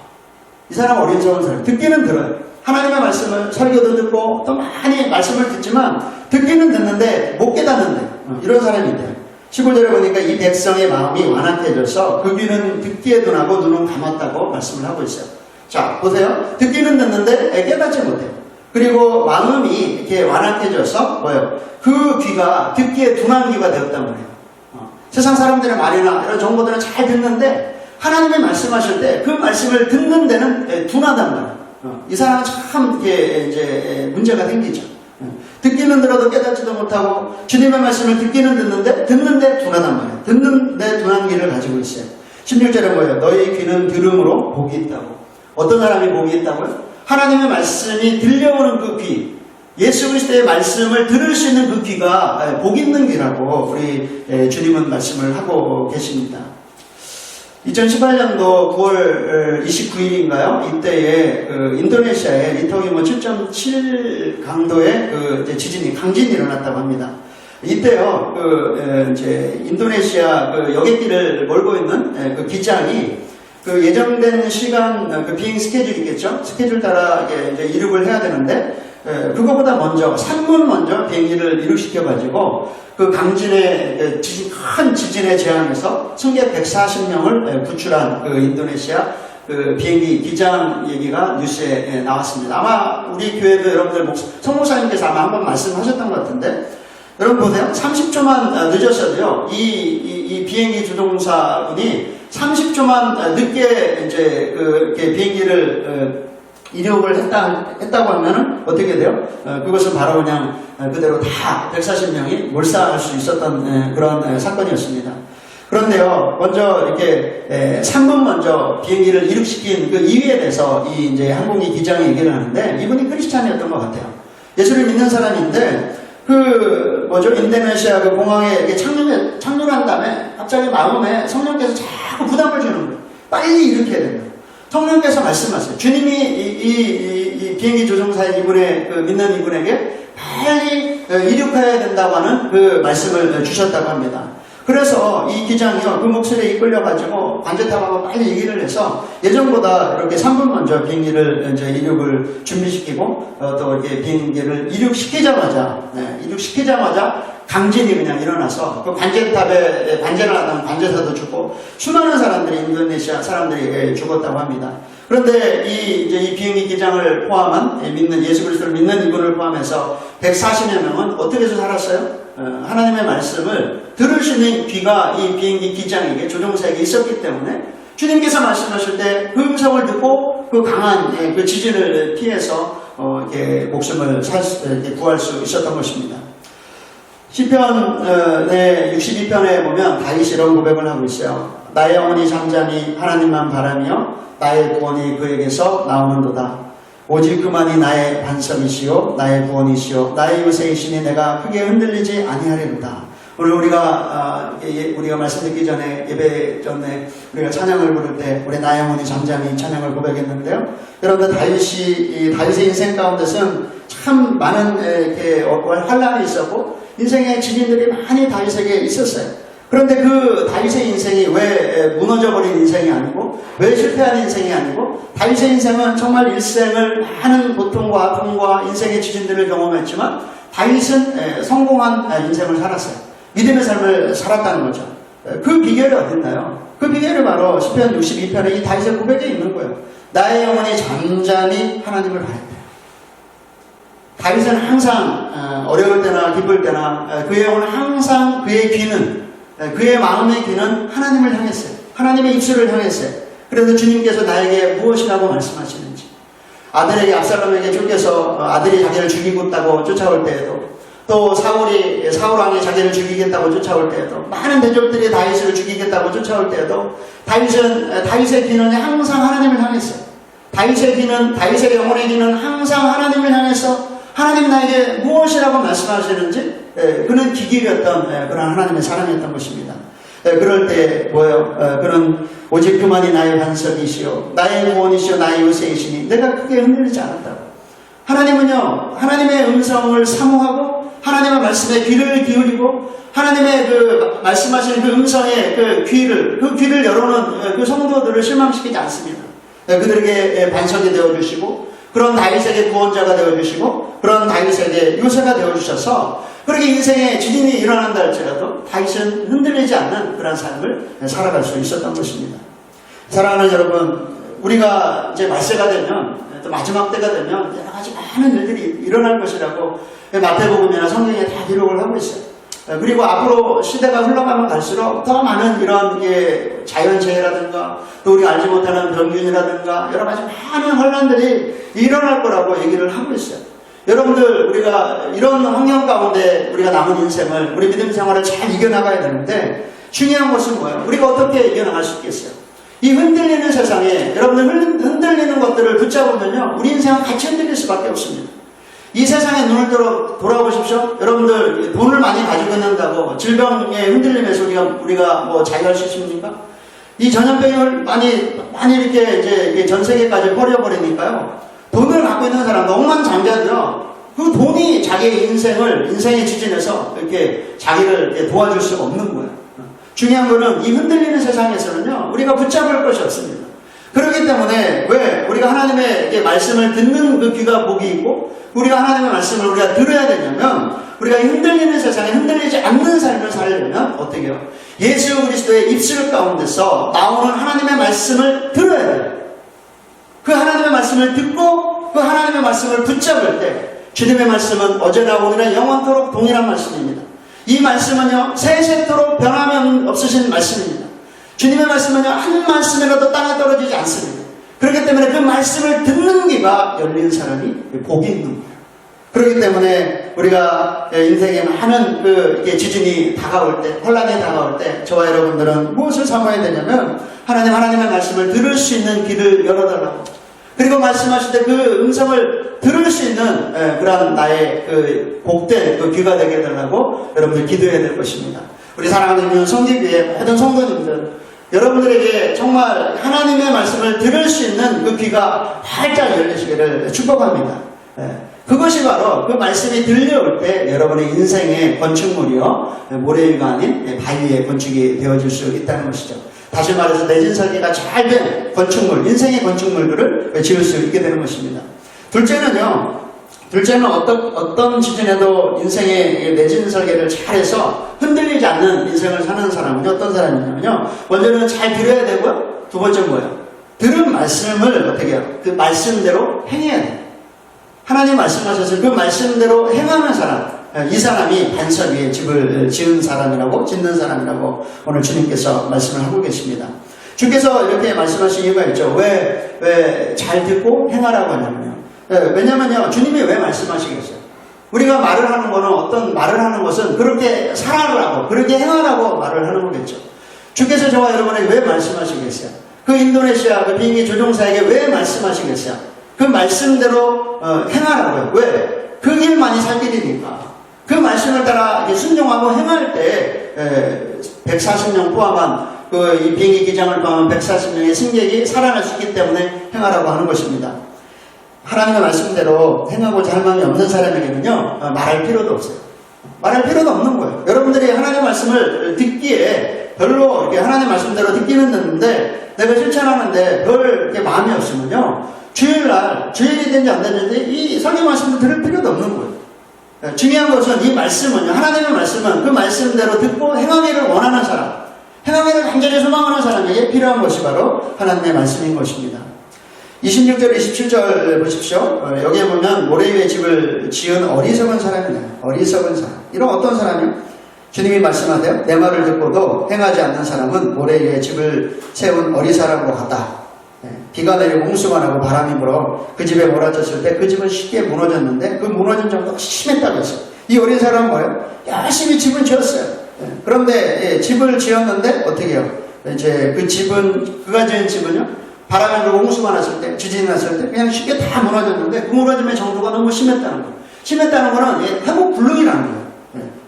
이 사람 어리석은 사람. 듣기는 들어요. 하나님의 말씀을 설교도 듣고 또 많이 말씀을 듣지만 듣기는 듣는데 못 깨닫는데 이런 사람이 있대요. 15절에 보니까 이 백성의 마음이 완악해져서 그 귀는 듣기에 둔하고 눈은 감았다고 말씀을 하고 있어요. 자 보세요. 듣기는 듣는데 깨닫지 못해요. 그리고 마음이 이렇게 완악해져서 그 귀가 듣기에 둔한 귀가 되었단 말이에요. 세상 사람들의 말이나 이런 정보들은 잘 듣는데 하나님의 말씀하실 때 그 말씀을 듣는 데는 둔하단 말이에요. 이 사람은 참 이렇게 이제 문제가 생기죠. 듣기는 들어도 깨닫지도 못하고 주님의 말씀을 듣기는 듣는데 둔하단 말이에요. 듣는데 둔한 귀를 가지고 있어요. 16절에 뭐예요? 너희 귀는 들음으로 복이 있다고. 어떤 사람이 복이 있다고요? 하나님의 말씀이 들려오는 그 귀, 예수 그리스도의 말씀을 들을 수 있는 그 귀가 복 있는 귀라고 우리 주님은 말씀을 하고 계십니다. 2018년도 9월 29일인가요? 이때에 인도네시아에 리터 규모 7.7 강도의 지진이 강진이 일어났다고 합니다. 이때요, 이제 인도네시아 여객기를 몰고 있는 그 기장이 예정된 시간 비행 스케줄이 있겠죠? 스케줄 따라 이제 이륙을 해야 되는데 그거보다 먼저 3분 먼저 비행기를 이륙시켜가지고 그 강진의 큰 지진에 재앙해서 승객 140명을 구출한 인도네시아 비행기 기장 얘기가 뉴스에 나왔습니다. 아마 우리 교회도 여러분들 성목사님께서 아마 한번 말씀하셨던 것 같은데 여러분 보세요. 30초만 늦었어도요. 이 비행기 조종사분이 30초만 늦게 이제 이렇게 비행기를 이륙을 했다고 하면은 어떻게 돼요? 그것은 바로 그냥 그대로 다 140명이 몰사할 수 있었던 그런 사건이었습니다. 그런데요, 먼저 이렇게 3분 먼저 비행기를 이륙시킨 그 이유에 대해서 이 이제 항공기 기장이 얘기를 하는데 이분이 크리스찬이었던 것 같아요. 예수를 믿는 사람인데 인도네시아 그 공항에 이렇게 착륙을 한 다음에 갑자기 마음에 성령께서 자꾸 부담을 주는 거예요. 빨리 이륙해야 된다. 성령께서 말씀하세요. 주님이 이 비행기 조종사인 이분의 믿는 이분에게 빨리 이륙해야 된다고 하는 그 말씀을 주셨다고 합니다. 그래서 이 기장이요, 그 목소리에 이끌려가지고 관제탑하고 빨리 얘기를 해서 예전보다 이렇게 3분 먼저 비행기를 이제 이륙을 준비시키고 또 이렇게 비행기를 이륙시키자마자 강진이 그냥 일어나서 그 관제탑에 관제를 하던 관제사도 죽고 수많은 사람들이 인도네시아 사람들이 죽었다고 합니다. 그런데 이 비행기 기장을 포함한 예수 그리스도를 믿는 이분을 포함해서 140여 명은 어떻게 해서 살았어요? 하나님의 말씀을 들을 수 있는 귀가 이 비행기 기장에게 조종사에게 있었기 때문에 주님께서 말씀하실 때 그 음성을 듣고 그 강한 그 지진을 피해서 이렇게 목숨을 구할 수 있었던 것입니다. 시편의 62편에 보면 다윗이 이런 고백을 하고 있어요. 나의 영혼이 잠잠히 하나님만 바라며 나의 구원이 그에게서 나오는도다. 오직 그만이 나의 반석이시요 나의 구원이시요 나의 요새이시니 내가 크게 흔들리지 아니하리로다. 오늘 우리가 말씀 듣기 전에 예배 전에 우리가 찬양을 부를 때 우리 나의 영혼이 잠잠히 찬양을 고백했는데요. 여러분들 다윗의 인생 가운데서는 참 많은 이렇게 환란이 있었고 인생의 지진들이 많이 다윗에게 있었어요. 그런데 그 다윗의 인생이 왜 무너져버린 인생이 아니고 왜 실패한 인생이 아니고 다윗의 인생은 정말 일생을 많은 고통과 아픔과 인생의 지진들을 경험했지만 다윗은 성공한 인생을 살았어요. 믿음의 삶을 살았다는 거죠. 그 비결이 어딨나요? 그 비결이 바로 시편 62편의 이 다윗의 고백에 있는 거예요. 나의 영혼이 잠잠히 하나님을 바랬다. 다윗은 항상 어려울 때나 기쁠 때나 그의 영혼은 항상 그의 마음의 귀는 하나님을 향했어요. 하나님의 입술을 향했어요. 그래서 주님께서 나에게 무엇이라고 말씀하시는지 아들에게 압살롬에게 쫓겨서 아들이 자기를 죽이고 있다고 쫓아올 때에도 또 사울 왕이 자기를 죽이겠다고 쫓아올 때에도 많은 대적들이 다윗을 죽이겠다고 쫓아올 때에도 다윗의 귀는 항상 하나님을 향했어요. 다윗의 영혼의 귀는 항상 하나님을 향해서 하나님 나에게 무엇이라고 말씀하시는지 그는 기길이었던 그런 하나님의 사랑이었던 것입니다. 그럴 때 그는 오직 그만이 나의 반석이시요 나의 구원이시요 나의 요새이시니 내가 크게 흔들리지 않았다고. 하나님은요 하나님의 음성을 사모하고 하나님의 말씀에 귀를 기울이고 하나님의 그 말씀하시는 그 음성의 그 귀를 열어놓은 그 성도들을 실망시키지 않습니다. 그들에게 반석이 되어주시고 그런 다윗에게 구원자가 되어주시고 그런 다윗에게 요새가 되어주셔서 그렇게 인생에 지진이 일어난다 할지라도 다윗은 흔들리지 않는 그런 삶을 살아갈 수 있었던 것입니다. 사랑하는 여러분, 우리가 이제 말세가 되면 또 마지막 때가 되면 여러 가지 많은 일들이 일어날 것이라고 마태복음이나 성경에 다 기록을 하고 있어요. 그리고 앞으로 시대가 흘러가면 갈수록 더 많은 이런 자연재해라든가 또 우리가 알지 못하는 병균이라든가 여러 가지 많은 혼란들이 일어날 거라고 얘기를 하고 있어요. 여러분들 우리가 이런 환경 가운데 우리가 남은 인생을 우리 믿음 생활을 잘 이겨나가야 되는데 중요한 것은 뭐예요? 우리가 어떻게 이겨나갈 수 있겠어요? 이 흔들리는 세상에 여러분들 흔들리는 것들을 붙잡으면요 우리 인생은 같이 흔들릴 수밖에 없습니다. 이 세상에 눈을 돌아보십시오. 여러분들 돈을 많이 가지고 있는다고 질병의 흔들림에서 우리가 자유할 수 있습니까? 이 전염병을 많이 이렇게 이제 전 세계까지 퍼져버리니까요. 돈을 갖고 있는 사람 억만장자도요. 그 돈이 자기의 인생의 지진에서 이렇게 자기를 이렇게 도와줄 수가 없는 거예요. 중요한 거는 이 흔들리는 세상에서는요. 우리가 붙잡을 것이 없습니다. 그렇기 때문에 왜 우리가 하나님의 말씀을 듣는 그 귀가 복이 있고 우리가 하나님의 말씀을 우리가 들어야 되냐면 우리가 흔들리는 세상에 흔들리지 않는 삶을 살려면 어떻게 해요? 예수 그리스도의 입술 가운데서 나오는 하나님의 말씀을 들어야 돼요. 그 하나님의 말씀을 듣고 그 하나님의 말씀을 붙잡을 때 주님의 말씀은 어제나 오늘나 영원토록 동일한 말씀입니다. 이 말씀은요, 세세토록 변함이 없으신 말씀입니다. 주님의 말씀은요, 한 말씀이라도 땅에 떨어지지 않습니다. 그렇기 때문에 그 말씀을 듣는 귀가 열린 사람이 복이 있는 거예요. 그렇기 때문에 우리가 인생에 많은 이렇게 지진이 다가올 때, 혼란이 다가올 때, 저와 여러분들은 무엇을 사모해야 되냐면, 하나님의 말씀을 들을 수 있는 귀를 열어달라고. 그리고 말씀하실 때 그 음성을 들을 수 있는 그런 나의 복된 귀가 되게 해달라고 여러분들 기도해야 될 것입니다. 우리 사랑하는 성기교회 모든 성도님들, 여러분들에게 정말 하나님의 말씀을 들을 수 있는 그 귀가 활짝 열리시기를 축복합니다. 그것이 바로 그 말씀이 들려올 때 여러분의 인생의 건축물이요, 모래 위가 아닌 바위 위의 건축이 되어질 수 있다는 것이죠. 다시 말해서 내진 설계가 잘 된 건축물, 인생의 건축물들을 지을 수 있게 되는 것입니다. 둘째는 어떤 지진에도 인생의 내진 설계를 잘해서 흔들리지 않는 인생을 사는 사람은 어떤 사람이냐면요, 먼저는 잘 들어야 되고요, 두 번째는 뭐예요? 들은 말씀을 어떻게 해요? 그 말씀대로 행해야 돼요. 하나님 말씀하셔서 그 말씀대로 행하는 사람, 이 사람이 반석 위에 집을 짓는 사람이라고 오늘 주님께서 말씀을 하고 계십니다. 주께서 이렇게 말씀하신 이유가 있죠. 왜 잘 듣고 행하라고 하냐면요. 왜냐면요, 주님이 왜 말씀하시겠어요? 우리가 말을 하는 거는, 어떤 말을 하는 것은 그렇게 살아라고, 그렇게 행하라고 말을 하는 거겠죠. 주께서 저와 여러분에게 왜 말씀하시겠어요? 그 인도네시아 그 비행기 조종사에게 왜 말씀하시겠어요? 그 말씀대로 행하라고요. 왜? 그 길만이 살 길이니까. 그 말씀을 따라 순종하고 행할 때 140명 포함한 이 비행기 기장을 포함한 140명의 승객이 살아날 수 있기 때문에 행하라고 하는 것입니다. 하나님의 말씀대로 행하고자 할 마음이 없는 사람에게는요, 말할 필요도 없어요. 말할 필요도 없는 거예요. 여러분들이 하나님의 말씀을 듣기에 별로 이렇게 하나님의 말씀대로 듣기는 듣는데 내가 실천하는데 별 이렇게 마음이 없으면요, 주일이 된지 안 됐는지 이 설교 말씀을 들을 필요도 없는 거예요. 중요한 것은 이 말씀은요, 하나님의 말씀은 그 말씀대로 듣고 행하기를 원하는 사람, 행하기를 간절히 소망하는 사람에게 필요한 것이 바로 하나님의 말씀인 것입니다. 26절, 27절 보십시오. 여기에 보면 모래 위에 집을 지은 어리석은 사람이네요. 어리석은 사람. 이런 어떤 사람이요? 주님이 말씀하세요. 내 말을 듣고도 행하지 않는 사람은 모래 위에 집을 세운 어리사람과 같다. 비가 내리고 홍수가 나고 바람이 불어 그 집에 몰아쳤을 때 그 집은 쉽게 무너졌는데 그 무너진 정도가 심했다고 했어요. 이 어린 사람은 뭐예요? 열심히 집을 지었어요. 그런데 집을 지었는데 어떻게 해요? 이제 그가 지은 집은요, 바람이 불고 홍수가 났을 때, 지진이 났을 때 그냥 쉽게 다 무너졌는데 그 무너짐의 정도가 너무 심했다는 거예요. 심했다는 거는 회복 불능이라는 거예요.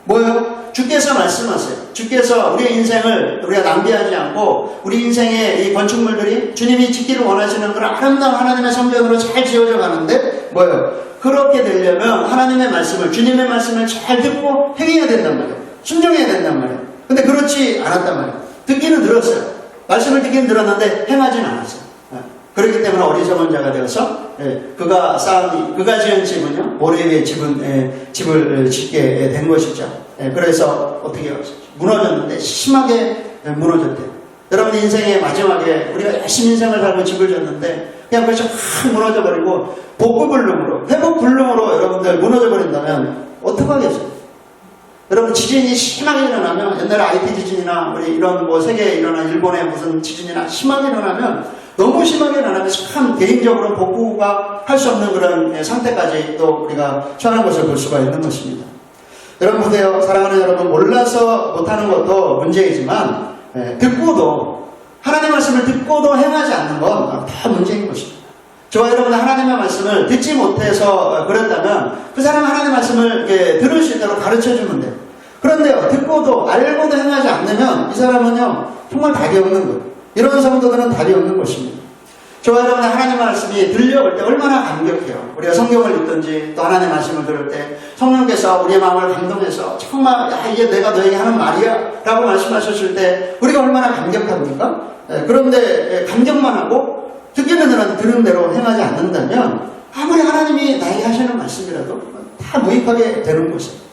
뭐예요? 주께서 말씀하세요. 주께서 우리의 인생을 우리가 낭비하지 않고 우리 인생의 이 건축물들이 주님이 짓기를 원하시는 그런 아름다운 하나님의 성전으로 잘 지어져 가는데 뭐예요? 그렇게 되려면 하나님의 말씀을, 주님의 말씀을 잘 듣고 행해야 된단 말이에요. 순종해야 된단 말이에요. 근데 그렇지 않았단 말이에요. 듣기는 들었어요. 말씀을 듣기는 들었는데 행하지는 않았어요. 그렇기 때문에 어리석은 자가 되어서 그가 지은 집은요, 모래 위에 집을 짓게 된 것이죠. 그래서 어떻게 무너졌는데 심하게 무너졌대요. 여러분 인생의 마지막에 우리가 열심히 인생을 살고 집을 졌는데 그냥 그것이 확 무너져버리고 복구불능으로, 회복불능으로 여러분들 무너져버린다면 어떡하겠어요? 여러분 지진이 심하게 일어나면, 옛날에 IT 지진이나 우리 이런 세계에 일어난 일본의 무슨 지진이나 심하게 일어나면, 너무 심하게 일어나면 참 개인적으로 복구가 할 수 없는 그런 상태까지 또 우리가 처하는 것을 볼 수가 있는 것입니다. 여러분 보세요. 사랑하는 여러분, 몰라서 못하는 것도 문제이지만 듣고도, 하나님의 말씀을 듣고도 행하지 않는 건 다 문제인 것입니다. 저와 여러분은 하나님의 말씀을 듣지 못해서 그랬다면 그 사람 하나님의 말씀을 들을 수 있도록 가르쳐주면 돼요. 그런데요, 듣고도 알고도 행하지 않으면 이 사람은요, 정말 답이 없는 거예요. 이런 성도들은 답이 없는 것입니다. 저와 여러분의 하나님의 말씀이 들려올 때 얼마나 감격해요. 우리가 성경을 읽든지 또 하나님의 말씀을 들을 때 성령께서 우리의 마음을 감동해서 정말 이게 내가 너에게 하는 말이야 라고 말씀하셨을 때 우리가 얼마나 감격합니까? 그런데 감격만 하고 듣기는 들은 대로 행하지 않는다면 아무리 하나님이 나에게 하시는 말씀이라도 다 무익하게 되는 것입니다.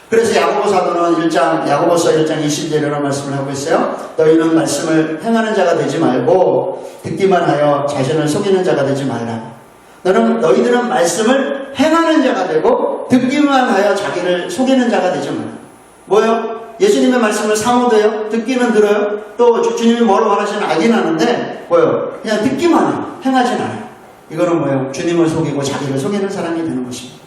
그래서 야고보 사도는 야고보서 1장 20절에 이런 말씀을 하고 있어요. 너희는 말씀을 행하는 자가 되지 말고 듣기만 하여 자신을 속이는 자가 되지 말라. 너희들은 말씀을 행하는 자가 되고 듣기만 하여 자기를 속이는 자가 되지 마라. 뭐요? 예수님의 말씀을 사모돼요? 듣기는 들어요? 또 주님이 뭘 원하시는 알긴 하는데 뭐요? 그냥 듣기만 해요. 행하진 않아요. 이거는 뭐예요? 주님을 속이고 자기를 속이는 사람이 되는 것입니다.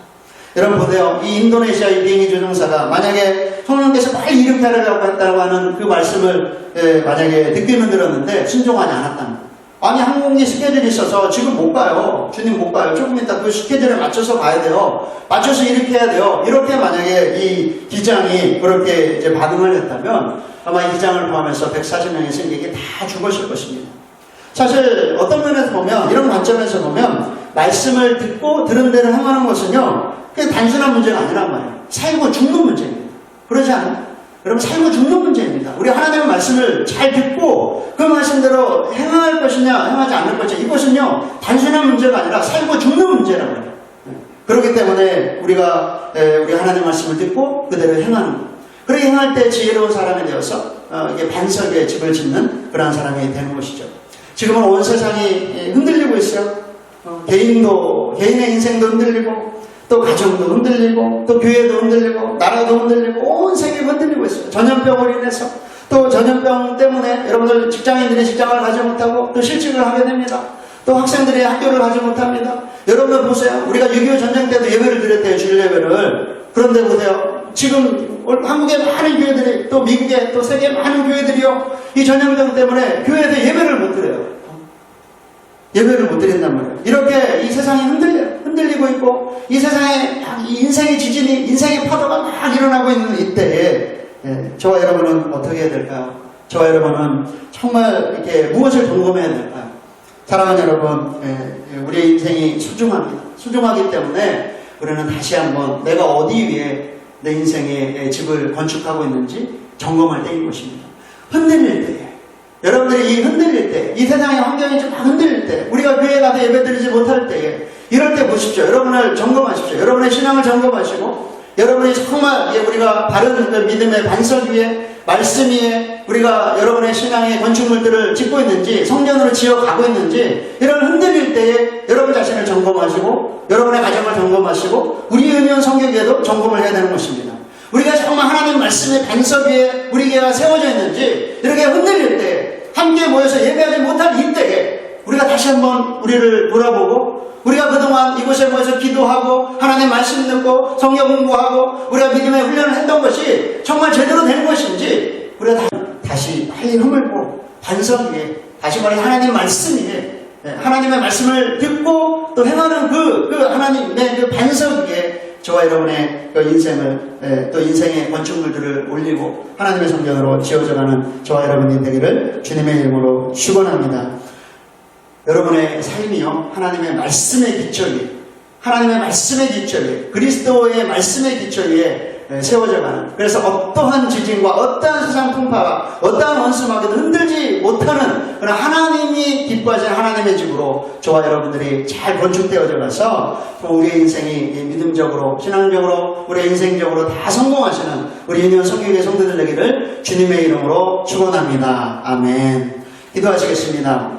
여러분 보세요. 이 인도네시아의 비행기 조종사가 만약에 성령께서 빨리 이렇게 하라고 했다고 하는 그 말씀을 만약에 듣기는 들었는데 순종하지 않았다면, 아니 항공기 스케줄이 있어서 지금 못 가요. 주님 못 가요. 조금 이따 그 스케줄에 맞춰서 가야 돼요. 맞춰서 이렇게 해야 돼요. 이렇게 만약에 이 기장이 그렇게 이제 반응을 했다면 아마 이 기장을 포함해서 140명의 승객이 다 죽었을 것입니다. 사실 어떤 면에서 보면, 이런 관점에서 보면 말씀을 듣고 들은 대로 행하는 것은요, 그게 단순한 문제가 아니란 말이에요. 살고 죽는 문제입니다. 그러지 않아요? 여러분, 살고 죽는 문제입니다. 우리 하나님의 말씀을 잘 듣고 그 말씀대로 행할 것이냐 행하지 않을 것이냐, 이것은요 단순한 문제가 아니라 살고 죽는 문제란 말이에요. 그렇기 때문에 우리가 우리 하나님의 말씀을 듣고 그대로 행하는 것, 그렇게 행할 때 지혜로운 사람이 되어서 이게 반석에 집을 짓는 그러한 사람이 되는 것이죠. 지금은 온 세상이 흔들리고 있어요. 개인의 인생도 흔들리고, 또 가정도 흔들리고, 또 교회도 흔들리고, 나라도 흔들리고, 온 세계가 흔들리고 있어요. 전염병으로 인해서, 또 전염병 때문에 여러분들 직장인들이 직장을 가지 못하고 또 실직을 하게 됩니다. 또 학생들이 학교를 가지 못합니다. 여러분 보세요. 우리가 6.25 전쟁 때도 예배를 드렸대요. 주일 예배를. 그런데 보세요. 지금 한국의 많은 교회들이, 또 미국의, 또 세계의 많은 교회들이요, 이 전염병 때문에 교회에서 예배를 못 드려요. 예배를 못 드린단 말이에요. 이렇게 이 세상이 흔들리고 있고, 이 세상에 이 인생의 지진이, 인생의 파도가 막 일어나고 있는 이때에 저와 여러분은 어떻게 해야 될까요? 저와 여러분은 정말 이렇게 무엇을 점검해야 될까요? 사랑하는 여러분, 우리의 인생이 소중합니다. 소중하기 때문에 우리는 다시 한번 내가 어디 위에 내 인생의 집을 건축하고 있는지 점검할 때인 것입니다. 흔들릴 때에, 여러분들이 이 흔들릴 때, 이 세상의 환경이 좀 흔들릴 때, 우리가 교회에 가서 예배드리지 못할 때에, 이럴 때 보십시오. 여러분을 점검하십시오. 여러분의 신앙을 점검하시고, 여러분이 정말 우리가 바른 믿음의 반석 위에, 말씀 위에 우리가 여러분의 신앙의 건축물들을 짓고 있는지, 성전으로 지어가고 있는지, 이런 흔들릴 때에 여러분 자신을 점검하시고, 여러분의 가정을 점검하시고, 우리 은연 성교계도 점검을 해야 되는 것입니다. 우리가 정말 하나님 말씀의 반석 위에 우리 교회가 세워져 있는지, 이렇게 흔들릴 때, 함께 모여서 예배하지 못할 이때에 우리가 다시 한번 우리를 돌아보고, 우리가 그동안 이곳에 모여서 기도하고 하나님 말씀 듣고 성경 공부하고 우리가 믿음의 훈련을 했던 것이 정말 제대로 된 것인지, 우리가 다시 빨리 허물고 반석 위에, 다시 말해 하나님 말씀 위에, 하나님의 말씀을 듣고 또 행하는 그 하나님의 그 반석 위에 저와 여러분의 그 인생을, 또 인생의 건축물들을 올리고 하나님의 성전으로 지어져가는 저와 여러분이 되기를 주님의 이름으로 축원합니다. 여러분의 삶이요, 하나님의 말씀의 기초 위에, 하나님의 말씀의 기초 위에, 그리스도의 말씀의 기초 위에 세워져가는, 그래서 어떠한 지진과 어떠한 세상 풍파가, 어떠한 원수마귀도 흔들지 못하는 그런 하나님이 기뻐하시는 하나님의 집으로 저와 여러분들이 잘 건축되어져 가서 우리의 인생이 믿음적으로, 신앙적으로, 우리의 인생적으로 다 성공하시는 우리 유니온 성교회 성도들 되기를 주님의 이름으로 축원합니다. 아멘. 기도하시겠습니다.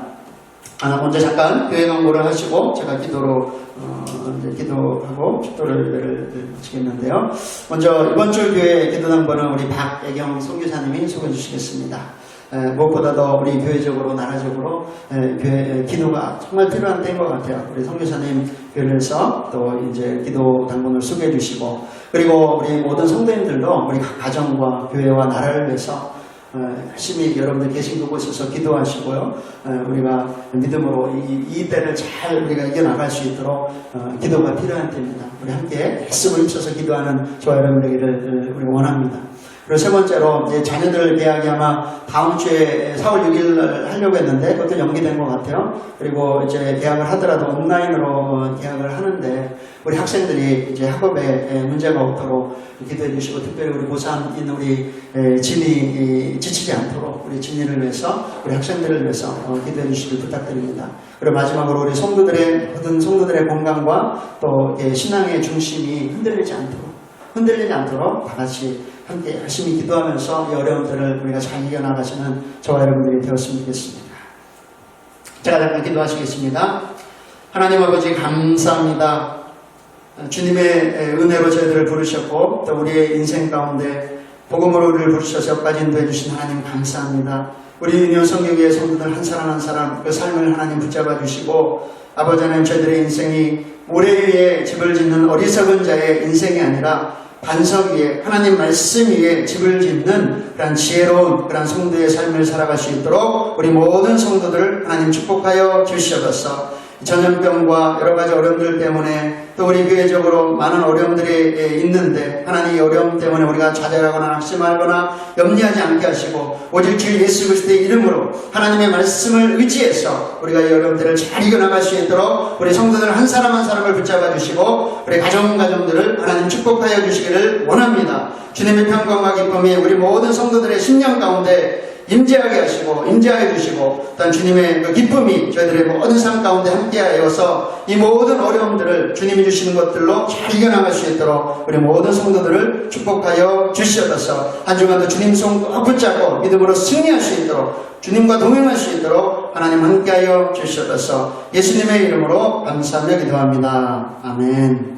먼저 잠깐 교회 광고를 하시고 제가 기도로 이제 기도하고 축도를 마치겠는데요. 먼저 이번 주 교회 기도 당번은 우리 박예경 선교사님이 소개해 주시겠습니다. 무엇보다도 우리 교회적으로, 나라적으로 교회 기도가 정말 필요한 때인 것 같아요. 우리 선교사님 교회에서 또 이제 기도 당번을 소개해 주시고, 그리고 우리 모든 성도님들도 우리 각 가정과 교회와 나라를 위해서 열심히 여러분들 계신 그곳에서 기도하시고요. 우리가 믿음으로 이 때를 잘 우리가 이겨나갈 수 있도록 기도가 필요한 때입니다. 우리 함께 말씀을 입혀서 기도하는 저와 여러분 되기를 우리 원합니다. 그리고 세 번째로 이제 자녀들 계약이 아마 다음 주에 4월 6일 날 하려고 했는데 그것도 연기된 것 같아요. 그리고 이제 계약을 하더라도 온라인으로 계약을 하는데 우리 학생들이 이제 학업에 문제가 없도록 기도해 주시고, 특별히 우리 고3인 우리 진이 지치지 않도록 우리 진이를 위해서, 우리 학생들을 위해서 기도해 주시길 부탁드립니다. 그리고 마지막으로 우리 모든 성도들의 건강과 또 신앙의 중심이 흔들리지 않도록 다 같이 함께 열심히 기도하면서 이 어려운 때를 우리가 잘 이겨나가시는 저와 여러분들이 되었으면 좋겠습니다. 제가 잠깐 기도하시겠습니다. 하나님 아버지 감사합니다. 주님의 은혜로 저희들을 부르셨고 또 우리의 인생 가운데 복음으로 우리를 부르셔서 여기까지 인도해 주신 하나님 감사합니다. 우리 유년 성경의 성도들 한 사람 한 사람 그 삶을 하나님 붙잡아 주시고 아버지 하나님 저희들의 인생이 모래 위에 집을 짓는 어리석은 자의 인생이 아니라 반석 위에 하나님 말씀 위에 집을 짓는 그런 지혜로운 그런 성도의 삶을 살아갈 수 있도록 우리 모든 성도들을 하나님 축복하여 주시옵소서. 전염병과 여러 가지 어려움들 때문에 또 우리 교회적으로 많은 어려움들이 있는데 하나님 이 어려움 때문에 우리가 좌절하거나 낙심하거나 염려하지 않게 하시고 오직 주 예수 그리스도의 이름으로 하나님의 말씀을 의지해서 우리가 이 어려움들을 잘 이겨나갈 수 있도록 우리 성도들 한 사람 한 사람을 붙잡아 주시고 우리 가정들을 하나님 축복하여 주시기를 원합니다. 주님의 평강과 기쁨이 우리 모든 성도들의 심령 가운데 임재하게 하시고 임재하여 주시고 또한 주님의 그 기쁨이 저희들의 모든 삶 가운데 함께하여서 이 모든 어려움들을 주님이 주시는 것들로 잘 이겨나갈 수 있도록 우리 모든 성도들을 축복하여 주시옵소서. 한 주간도 주님 손 꼭 붙잡고 믿음으로 승리할 수 있도록 주님과 동행할 수 있도록 하나님 함께하여 주시옵소서. 예수님의 이름으로 감사하며 기도합니다. 아멘.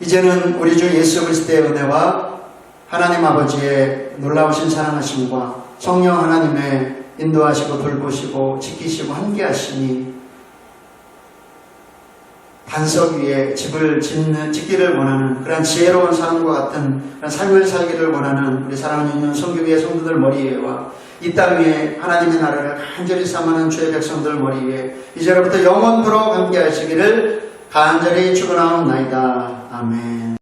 이제는 우리 주 예수 그리스도의 은혜와 하나님 아버지의 놀라우신 사랑하심과 성령 하나님의 인도하시고 돌보시고 지키시고 함께하시니 반석 위에 집을 짓기를 원하는 그런 지혜로운 사람과 같은 그런 삶을 살기를 원하는 우리 사랑하는 유년 성교회의 성도들 머리 위에와 이 땅 위에 하나님의 나라를 간절히 삼하는 주의 백성들 머리 위에 이제로부터 영원토록 함께하시기를 간절히 축원하옵나이다. 아멘.